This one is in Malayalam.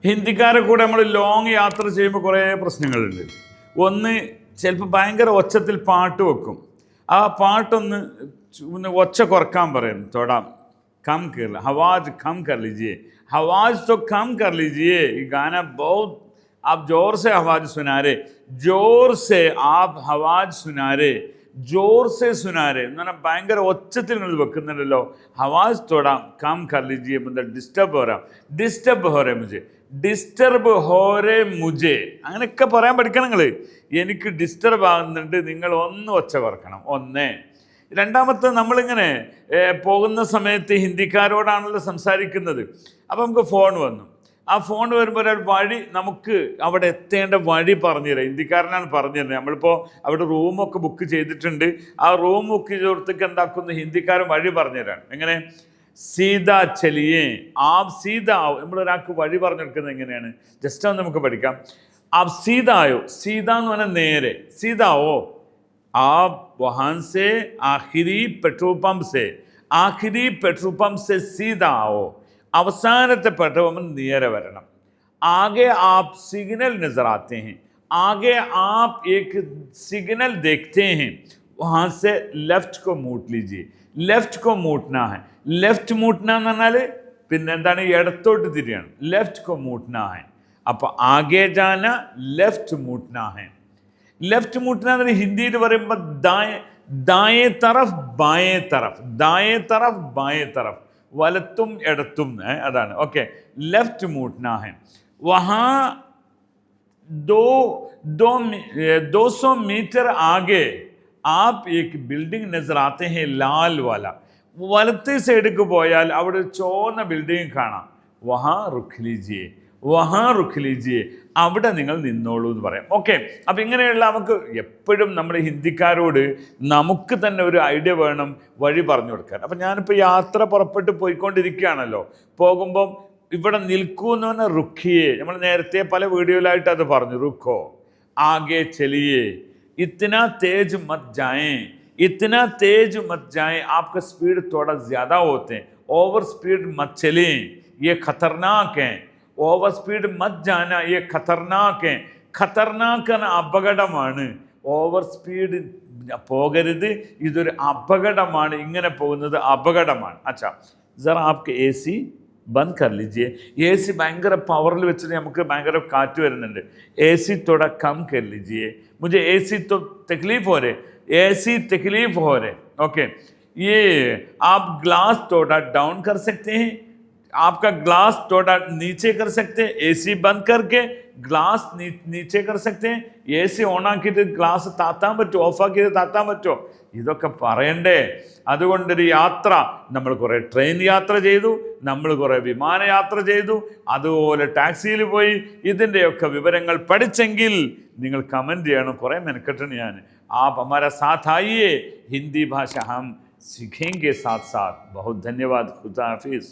ഹിന്ദിക്കാരെ കൂടെ നമ്മൾ ലോങ് യാത്ര ചെയ്യുമ്പോൾ കുറേ പ്രശ്നങ്ങളുണ്ട്. ഒന്ന്, ചിലപ്പോൾ ഭയങ്കര ഒച്ചത്തിൽ പാട്ട് വെക്കും. ആ പാട്ടൊന്ന് ഒച്ച കുറക്കാൻ പറയും. തൊടാം कम कर आवाज़ कम कर लीजिए, आवाज़ तो कम कर लीजिए. ये गाना बहुत आप जोर से आवाज़ सुना रहे, जोर से आप आवाज़ सुना रहे, जोर से सुना रहे. എന്ന് പറഞ്ഞാൽ ഭയങ്കര ഒച്ചത്തിൽ നിങ്ങൾ വെക്കുന്നുണ്ടല്ലോ. आवाज़ थोड़ा कम कर लीजिए, मतलब डिस्टर्ब हो रहा, डिस्टर्ब हो रहे मुझे, ഡിസ്റ്റർബ് ഹോരെ മുജെ, അങ്ങനെയൊക്കെ പറയാൻ പഠിക്കണം നിങ്ങൾ. എനിക്ക് ഡിസ്റ്റർബ് ആകുന്നുണ്ട്, നിങ്ങൾ ഒന്ന് ഒച്ച കുറക്കണം. ഒന്ന്. രണ്ടാമത്തെ, നമ്മളിങ്ങനെ പോകുന്ന സമയത്ത് ഹിന്ദിക്കാരോടാണല്ലോ സംസാരിക്കുന്നത്. അപ്പോൾ നമുക്ക് ഫോൺ വന്നു. ആ ഫോൺ വരുമ്പോൾ ഒരു വഴി, നമുക്ക് അവിടെ എത്തേണ്ട വഴി പറഞ്ഞു തരാം. ഹിന്ദിക്കാരനാണ് പറഞ്ഞു തരുന്നത്. നമ്മളിപ്പോൾ അവിടെ റൂമൊക്കെ ബുക്ക് ചെയ്തിട്ടുണ്ട്. ആ റൂം ബുക്ക് ചെയ്തോടത്തേക്ക് എന്താക്കുന്നു, ഹിന്ദിക്കാരൻ വഴി പറഞ്ഞു തരാണ്. എങ്ങനെ? സീതാ ചലിയേ ആപ് സീതാ ആവോ. നമ്മളൊരാൾക്ക് വഴി പറഞ്ഞു കൊടുക്കുന്നത് എങ്ങനെയാണ്, ജസ്റ്റ് ഒന്ന് നമുക്ക് പഠിക്കാം. ആപ് സീതായോ, സീത എന്ന് പറഞ്ഞാൽ നേരെ. സീതാവോ ആപ് വഹാൻ സെ ആഖിരി പെട്രോൾ പമ്പ് സെ, ആഖിരി പെട്രോൾ പമ്പ് സെ സീതാ ആവോ. അവസാനത്തെ പെട്രോൾ പമ്പ് നേരെ വരണം. ആകെ ആപ് സിഗ്നൽ നजर आते हैं, आगे आप एक सिग्नल देखते हैं, वहाँ से लेफ्ट को मूट लीजिए. लेफ्ट को मूटना है. ലെഫ്റ്റ് മൂട്ടന എന്ന് പറഞ്ഞാൽ പിന്നെ എന്താണ്, ഇടത്തോട്ട് തിരിയാണ്. ലെഫ്റ്റ് കോ മൂട്ടന ഹെ. അപ്പോൾ ആകെ ജാന ലെഫ്റ്റ് മൂട്ടന ഹെ. ലെഫ്റ്റ് മൂട്ടന എന്ന് ഹിന്ദിയിൽ പറയുമ്പോൾ ദായേ തറഫ് ബായേ തറഫ്, ദായേ തറഫ് ബായേ തറഫ്, വലത്തും ഇടത്തും, അതാണ്. ഓക്കെ, ലെഫ്റ്റ് മൂട്ടന ഹെ. വഹാ 200 मीटर आगे आप एक बिल्डिंग नजर आते हैं लाल वाला. വലത്തെ സൈഡിലേക്ക് പോയാൽ അവിടെ ചോന്ന ബിൽഡിംഗ് കാണാം. വഹാ റുഖ് ലീജിയേ, വഹാ റുഖ് ലീജിയേ, അവിടെ നിങ്ങൾ നിന്നോളൂ എന്ന് പറയാം. ഓക്കെ, അപ്പം ഇങ്ങനെയുള്ള നമുക്ക് എപ്പോഴും നമ്മുടെ ഹിന്ദിക്കാരോട് നമുക്ക് തന്നെ ഒരു ഐഡിയ വേണം, വഴി പറഞ്ഞു കൊടുക്കാൻ. അപ്പം ഞാനിപ്പോൾ യാത്ര പുറപ്പെട്ട് പോയിക്കൊണ്ടിരിക്കുകയാണല്ലോ. പോകുമ്പം ഇവിടെ നിൽക്കൂ എന്ന് പറഞ്ഞാൽ റുഖിയേ. നമ്മൾ നേരത്തെ പല വീഡിയോയിലായിട്ട് അത് പറഞ്ഞു. റുഖോ, ആകെ ചലിയേ, ഇത്തന തേജ് മത് ജായേ, इतना तेज मत जाएं, आपका स्पीड थोड़ा ज़्यादा होते हैं. ओवर स्पीड मत चलें, ये खतरनाक है. ओवर स्पीड मत जाना, ये खतरनाक है. खतरनाक അപകടമാണ്. ഓവർ സ്പീഡ് പോകരുത്, ഇതൊരു അപകടമാണ്. ഇങ്ങനെ പോകുന്നത് അപകടമാണ്. അച്ഛാ സർ ആപ്ക്ക് എ സി ബന്ദ് കർ लीजिए. എ സി ഭയങ്കര പവറിൽ വെച്ചിട്ട് നമുക്ക് ഭയങ്കര കാറ്റ് വരുന്നുണ്ട്. എ സി थोड़ा कम कर लीजिए, मुझे ए सी तो तकलीफ हो रहे, ऐसी तकलीफ हो रहे. ओके, ये आप ग्लास थोड़ा डाउन कर सकते हैं, आपका ग्लास थोड़ा नीचे कर सकते हैं. एसी बंद करके ग्लास नीचे कर सकते हैं. എ സി ഓണാക്കിയിട്ട് ഗ്ലാസ് താത്താൻ പറ്റുമോ, ഓഫാക്കിയിട്ട് താത്താൻ പറ്റുമോ? ഇതൊക്കെ പറയണ്ടേ? അതുകൊണ്ടൊരു യാത്ര, നമ്മൾ കുറേ ട്രെയിൻ യാത്ര ചെയ്തു, നമ്മൾ കുറേ വിമാനയാത്ര ചെയ്തു, അതുപോലെ ടാക്സിയിൽ പോയി. ഇതിൻ്റെയൊക്കെ വിവരങ്ങൾ പഠിച്ചെങ്കിൽ നിങ്ങൾ കമൻറ്റ് ചെയ്യണം. കുറേ മെനക്കെട്ടാണ് ഞാൻ. आप हमारा साथ आइए, हिंदी भाषा हम सीखेंगे साथ साथ. बहुत धन्यवाद. खुदा हाफिज़.